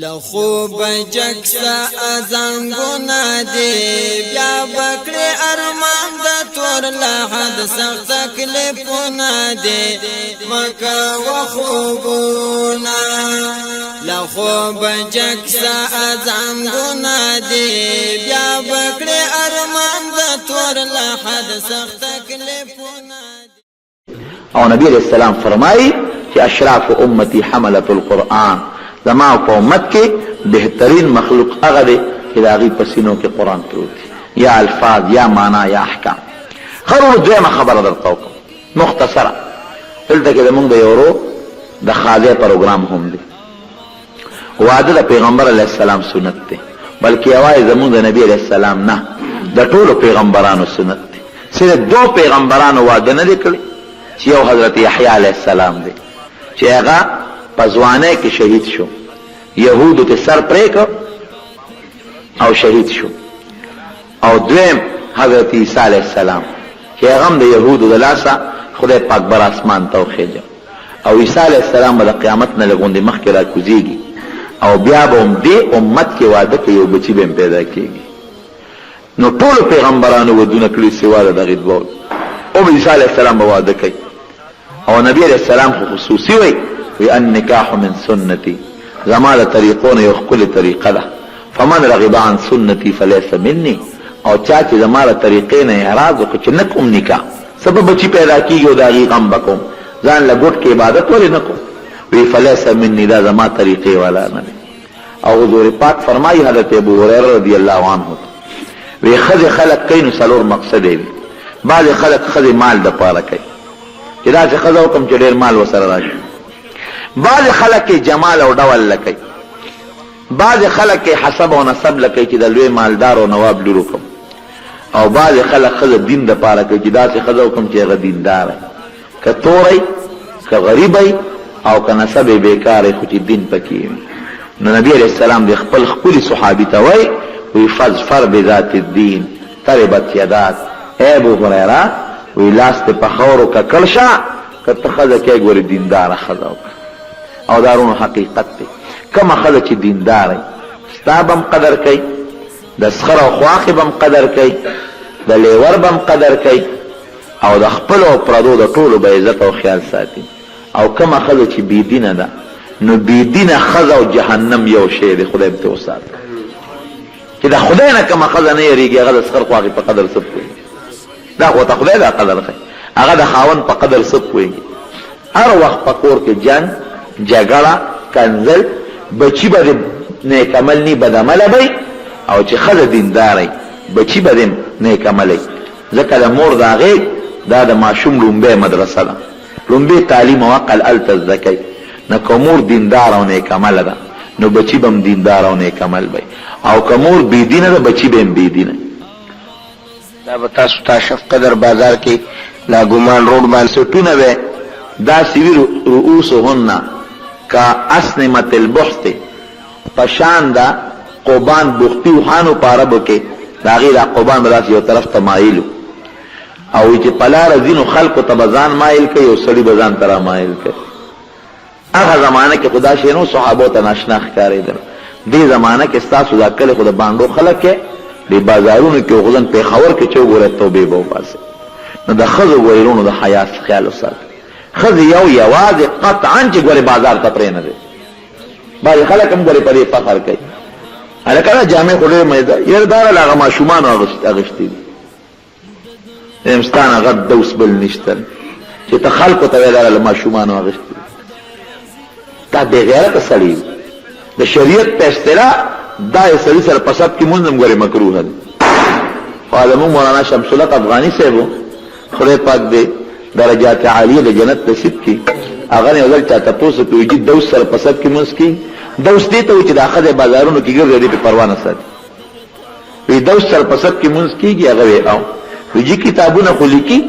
لخوب جکسا ازنگونا دی بیا بکڑی ارمان دا تور لحد سخت تکلیفونا دی مکا و خوبونا لخوب جکسا ازنگونا دی بیا بکڑی ارمان دا تور لحد سخت تکلیفونا دی. او نبی علیہ السلام فرمائی کہ اشراف امتی حملت القرآن، زما په امت کې بهترین مخلوق هغه دی چې د هغې په سینو کې قرآن پروت دی، یا الفاظ یا معنا یا احکام. خرور دویمه خبره درته وکړم مختصره. دلته کې زمونږ د یو ورور د خاضع پروګرام هم دی. واده د پیغمبر علیه السلام سنت دی، بلکې یوازې زمونږ د نبي علیه السلام نه، د ټولو پیغمبرانو سنت دی. صرف دو پیغمبرانو واده نه دی کړی، چې یو حضرت یحیی علیه السلام دی چې هغه په ځوانۍ کې شهید شو، یهودو ته سر پرې کړ او شهید شو. او دویم حضرت عیسی علیه السلام چې هغه هم د یهودو د لاسه خدای پاک بر اسمان ته وخېږه. او عیسی علیه السلام به د قیامت نه لږ غوندې مخکې راکوزېږي او بیا به هم دې امت کې واده کوي، یو بچي به هم پیدا کېږي. نو ټولو پیغمبرانو ودونه کړي سوا د دغې دوو، او عیسی علیه السلام به واده کوي. او نبی علیه السلام خو خصوصي وی النکاح من سنتی، زما د طریقونه یو ښکلې طریقه ده، فمن رغب عن سنتی فلیس منی. او چا چې زما د طریقې نه اعراض وکړي چې نه کوم نکاح، سبب بچي پیدا کېږي او د هغې غم به کوم، ځان له ګوټ کې عبادت ولې نه کوم، وی فلیس منی، دا زما طریقې والا نه دی. او حضور پاک فرمایي حضرت ابو هریره رضی الله عنه وی ښځې خلق کوي نو څلور مقصد یې وي. بعضې خلق ښځې مال دپاره کوي چې داسې ښځه وکړم چې ډېر مال ورسره راشي. بعض خلق جمال او ډول لکي، بعض خلق حسب او نسب لکي چې د لوی مالدار او نواب لور وکم. او بعض خلق خزه دین د پاره کوي چې داسې خزه وکم چې هغه دیندار وي، که توري که غریبي او که نسب بیکار خو چې دین پکې وي. نو نبی علیہ السلام د خپل خپل صحابي ته وی فظفر بذات الدین تربت یدات. اے ابو هريره وی لاس ته په خورو کا کړشه که ته خزه کې ګورې دیندار خزه وکړه. او دارونو حقیقت دی، کما خلک چې دیندار وي ستا به هم قدر کوي، د سخر او خواښې به هم قدر کوي، د لیور به هم قدر کوي، او د خپلو او پردو د ټولو به عزت او خیال ساتي. او کما ښځه چې بېدینه ده نو بېدینه ښځه او جهنم یو شی دی، خدای به ته وساته. چې د خدای نه کما ښځه نه یېرېږي هغه د سخر خواښې په قدر څه پوهېږي، دا خو ته خدای دا قدر ښیي، هغه د خاوند په قدر څه پوهېږي. هر وخت په کور کې جنګ جګړه کنزل، بچی به د نیک عمل نی بد عمله وي، او چې ښځه دینداره بچی به د نیک عمله. ځکه د مور د هغې دا د ماشوم لومبۍ مدرسه ده، لومبۍ تعلیم او عقل هلته زده کوي. نو که مور دیندار او نیک عمله ده نو بچی به هم دیندار او نیک عمل وي، او که مور بېدینه ده بچی به هم بېدینه. دا به تاسو ته شف قدر بازار کې لا ګمان روډ باندې سټونه به داسې وي رؤوسهن کا اسنمت البحث، پشان دا قوبان بختی وخانو پاربو کې دا غیر قوبان براس یو طرف ته مایلو، او چې پلار ځینو خلکو ته بزان مایل کوي او سړي بزان ترا مایل کوي. هغه زمانه کې خدا شینو صحابو ته ناشنا ښکارېدل. دې زمانه کې ستاسو دا کله خو د باندو خلک کې د بازارونو کې غوځن پیښور کې چې وګوره توبې به وباسي. نو د ښځو ویلونو د حیا خیال وساتئ. خذ یوازې قطعا چې ګورې بازار ته پرې نه دی. بعضې خلک هم ګورې په دې فخر کوي، هلکه دا جامې خو ډېرې مزه یاره دا له هغه ماشومانو اغوښتې دي، یم ستا نه غټ دوس بل نشته چې ته خلکو ته وایې دا له ماشومانو اغوښتې دي. دا بېغیرته سړي د شریعت په اصطلاح دا یې سړي سره په سب کې مونځ هم ګورې مکروه دی. خو زموږ مولانا شمس الحق افغاني صاحب و، خدای پاک دې درجات عالیه د جنت نصیب کی، هغه نه ول چا تاسو ته وجود دوس سره پسد کی منس کی. دوس دې ته چې د اخره بازارونو کې ګرځي په پروا نه ساتي، وی دوس سره پسد کی منس کیږي هغه وی او وی کتابونه خو لیکي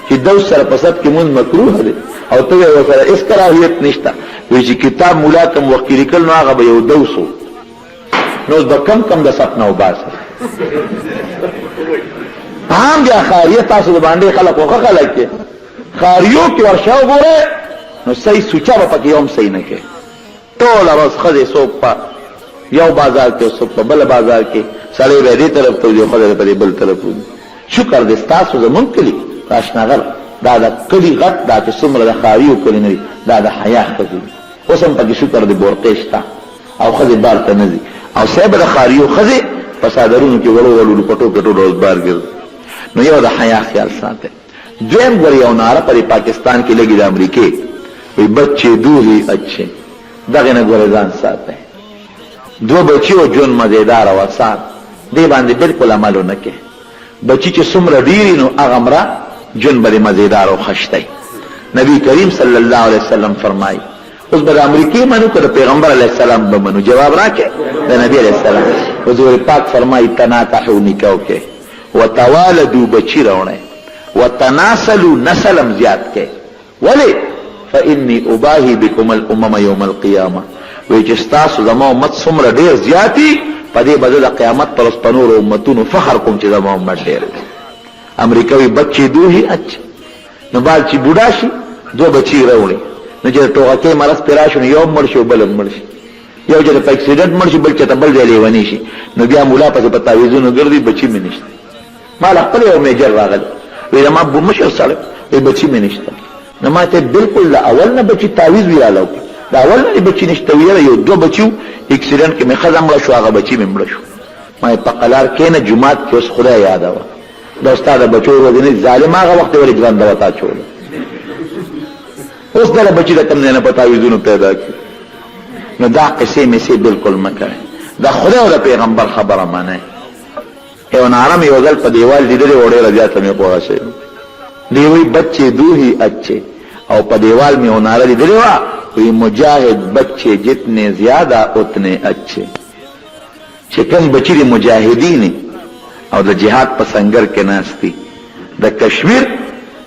چې دوس سره پسد کی منس مکروه دی، او ته یې سره اس کراهیت نشته. وی چې کتاب مولا کوم وخت لیکل نو هغه به یو دوسو، نو د کم د سپنه وباسه. عام بیا خاریه تاسو باندې خلک وخه خلک کې خاریو کې ورشاو ګوره نو صحیح سوچا به پکې هم صحیح نه کوي. ټوله ورځ ښځې څوک په یو بازار کې څوک په بل بازار کې سړی به دې طرف ته وځي خدای په بل طرف وځي شکر دې ستاسو زمونږ کلی آشناغر دا د کلی غټ دا چې څومره د خاریو کلی نه دا د حیا ښځې اوس هم پکې شکر دې بورقې شته او ښځې بار ته نه ځي او صاحب د خاریو ښځې په څادرونو کې وړو وړو پټو پټو روز بار ګرځي نو یو د حیا خیال ساتئ دویم ګور یو ناره پر پاکستان کې لګي د امریکې وی بچے دو ہی اچھے دغه نه ګور ځان ساتئ دو بچیو جون مزیدار او آسان دی باندې بالکل عملو نه کې بچی چې څومره ډیری نو هغه مره جون بری مزیدار او خشتای نبی کریم صلی الله علیه وسلم فرمای اوس به امریکای منو کړه پیغمبر علیه السلام به منو جواب راکې د نبی علیه السلام حضور پاک فرمای تناکحوا نکاح کې وتوالدوا بچی راونه وتناسلوا نسلم زیات کې ولی فإني أباهي بكم الأمم يوم القيامة ويجستاس زما امت سمره ډیر زیاتی پدې بدل قیامت پر سپنور امتونو فخر کوم چې زما امت ډیر امریکایي بچي دوه اچ نو بال چې بوډا شي دو بچي راوړي نو چې ټوکې مرز پراشو یو مرشي بل مرشي یو چې په اکسیډنټ مرشي بل چې بل دی لیونی شي نو بیا مولا په پتاویزونو ګرځي بچي مې نشته مال خپل یو میجر راغلی وی ما بو مشر سره وی بچي مې نشته نو ما ته بالکل لا اول نه بچي تعویز ویالو دا اول نه بچي نشته ویل یو دو بچو اکسیډنټ کې مې خزم له شو هغه بچي مې مړ شو ما په قلار کې نه جمعات کې اوس خدای یاد و دا استاد بچو ورځې ظالم هغه وخت ولې ځان دا وتا چول اوس دا بچي د کوم نه پتا ویزونو پیدا کی نو دا قصې مې سي بالکل مکه دا خدای او پیغمبر خبره مانه یو نارم یو ځل په دیوال لیدلې وړه راځه ته مې پوهه شي دی وی بچے دو ہی اچھے او په دیوال میں اونارا دی دلیوا وی مجاہد بچے جتنے زیادہ اتنے اچھے چکن بچی دی مجاہدین او د جہاد په سنگر کې ناستی د کشمیر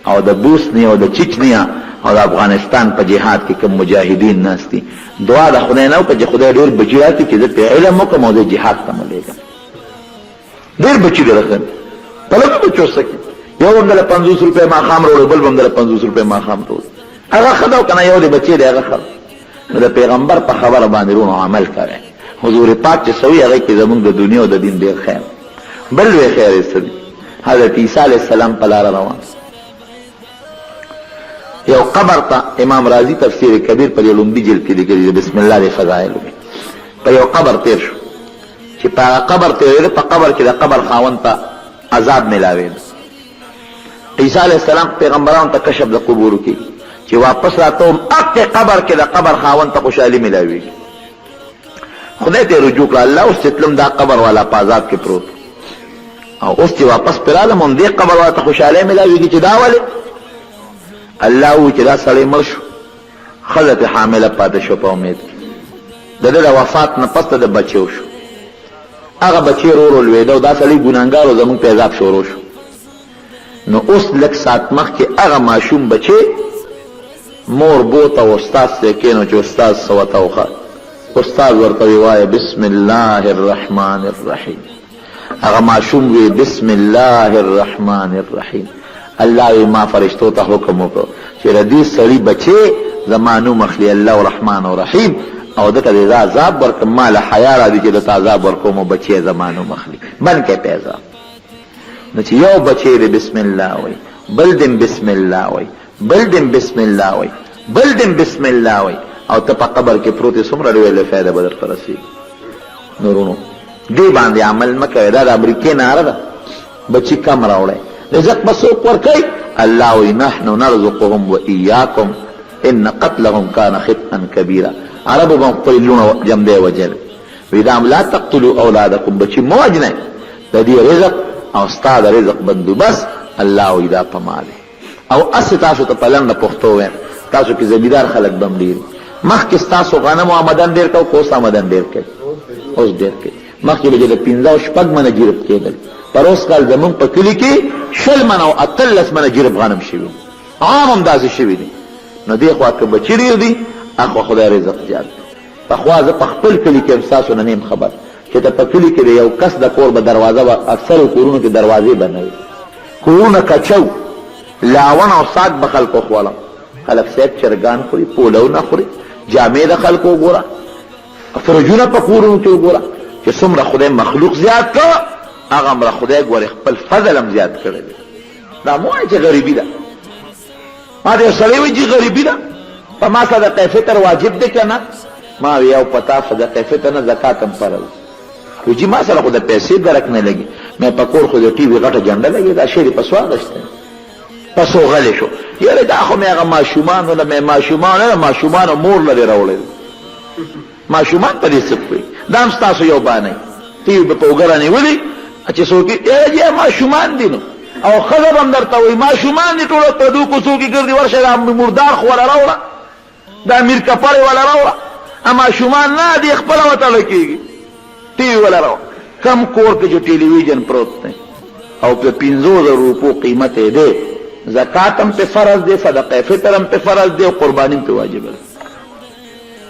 او د بوسنی او د چچنیا او د افغانستان په جهاد کې کوم مجاهدین ناستی دعا د خدای نه او چې خدای ډېر بچیاتی چې د علم وکم او د جهاد ته ملګری ډېر بچی درغن په لږه بچو سکه یو بندل 50 روپے ما خام روړ بل بندل 50 روپے ما خام روړ هغه خداو کنه یو دی بچی دی هغه خبر د پیغمبر په خبره باندې ورو عمل کوي حضور پاک چې سوي هغه کې زموږ د دنیا او د دین ډیر خیر بل وی خیر استدی حضرت عیسی علیہ السلام په لار روان یو قبر ته امام رازی تفسیر کبیر پر لومبی جلد کې لیکلی بسم الله دی فضائل په یو قبر تیر شو چې په قبر تیر په قبر کې د قبر خاوند ته عذاب ملاوي عیسی علیہ السلام پیغمبرانو ته کشف د قبور کې چې واپس راتوم اته قبر کې د قبر خاوند ته خوشالي ملاوي خدای ته رجوع کړ الله اوس تلم دا قبر والا په عذاب کې پروت او اوس چې واپس پراله مونږ دې قبر والا ته خوشالي ملاوي چې دا ولې الله و چې دا سړی مړ شو خلته حامله پاتې شو په امید د دې وفات نه پس د بچو شو هغه بچی ورو لویدو دا سړی ګناګار زموږ په عذاب شروع شو نو اوس لک سات مخ کې هغه ماشوم بچي مور بوته او استاد سکینو چې استاد سوته وخه استاد ورته وایي بسم الله الرحمن الرحیم هغه ماشوم وی بسم الله الرحمن الرحیم الله ما فرشتو ته حکم وکړ چې ردی سړی بچي زمانو مخلی الله الرحمن الرحیم او دغه د عذاب ورکم مال حیا را دي چې د عذاب ورکوم بچي زمانو مخلی بن کې پیدا نو چې یو بچی دی بسم الله وای بلدم بسم الله وای بلدم بسم الله وای بلدم بسم الله وای او ته په قبر کې پروت سمره ډېر فائدہ بدر ترسي نورونو دی باندې عمل مکه دا د امریکای ناره ده بچی کم راوړی رزق مسوق ورکي الله وی نحن نرزقهم واياكم ان قتلهم كان خطئا كبيرا عرب مقتلون جنبه وجل واذا لا تقتلوا اولادكم بچی موجنه د دې رزق او استاد رزق بندو بس الله وی دا پماله او اس تاسو ته پلن پختو وې تاسو کې زمیدار خلک بم ډیر مخ کې تاسو غنم آمدن ډیر کو کوس آمدن ډیر کې اوس ډیر کې مخ کې د 15 شپږ منه جرب کېدل پر اوس کال زمون په کلی کې شل منه او اتلس منه جرب غنم شوی عام اندازې شوی دي نو دی خو که بچی ډیر دي اخو خدای رزق زیات په خوا ز په خپل کلی کې تاسو نه نیم خبر چې ته په کلی کې یو کس د کور به دروازه اکثر کورونو کې دروازې بنوي کورونه کچو لاون او ساق بخل کو خواله خلک سیب چرګان خوري پولو نه خوري جامې د خلکو ګوره فرجونه په کورونو کې وګوره چې څومره خدای مخلوق زیات کړ هغه مره خدای ګوره خپل فضل هم زیات کړی دی دا مو چې غریبي ده ما دې سړی وایي چې غریبي ده په ما صدقه فطر واجب دی که نه ما وی او پتا صدقه فطر نه زکات هم فرض و چې ما سره خو د پیسې درک نه لګي مې په کور خو د ټي وي غټه جنډه لګي دا شی په سوال شته پس غلې شو یاره دا خو مې هغه ماشومان ولا مې ماشومان مور لري راوړل ماشومان په دې څه کوي دا هم ستاسو یو باندې ټي وي په وګرانې ولي چې څوک یې ماشومان دي نو او خزر هم درته وایي ماشومان دي ټول په دو کوڅو کې ګرځي ورشه دا مردار خو ولا راوړه دا میر کپړې ولا راوړه اما شومان نه دي خپل وته لکېږي ټي وي ولا راوړه کم کور کې جو ټیلی ویژن پروت دی او په 500 روپو قیمت یې دی زکات هم په فرض دی صدقه فطر هم په فرض دی او قربانی هم په واجب ده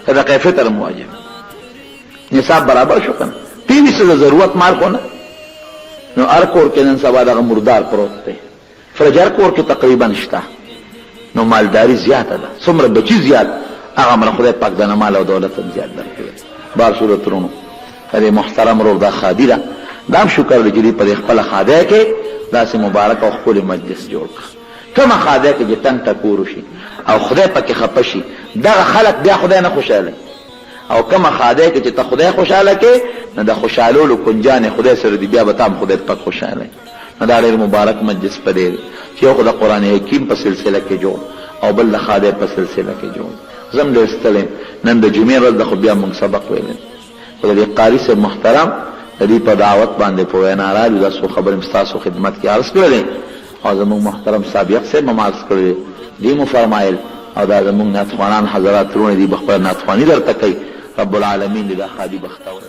صدقه فطر هم واجب نصاب برابر شو کنه ټي وي څه ضرورت مال کو نه نو هر کور کې نن سبا دغه مردار پروت دی فرجر کور کې تقریبا شته نو مالداری زیاته ده څومره بچی زیات هغه مله خدای پاک دنه مال او دولت هم زیات درکړي بار صورتونو هغه محترم ورور دا خادي ده دا شکر لري په خپل خاده کې داسې مبارک او خپل مجلس جوړ کړه کما خاده کې چې تنگ تکور شي او خدای پاک خپشي دا خلق بیا خدای نه خوشاله او کما خاده کې چې ته خدای خوشاله کې نه د خوشالولو کنجان خدای سره دی بیا به تام خدای پاک خوشاله نه دا ډېر مبارک مجلس پدې چې یو خدای قران حکیم په سلسله کې جوړ او بل خاده په سلسله کې جوړ زم ډېر ستلم نن د جمعې ورځ د خو بیا موږ سبق ویل خدای قاری سے محترم دې په دعوت باندې په وینا راځي د سو خبر مستاسو خدمت کې عرض کړل او زموږ محترم سابق سے مماز کړل دې مو فرمایل او دا زموږ ناتوانان حضرات رونه دي بخبر ناتوانی درته کوي رب العالمین دې خادي بختور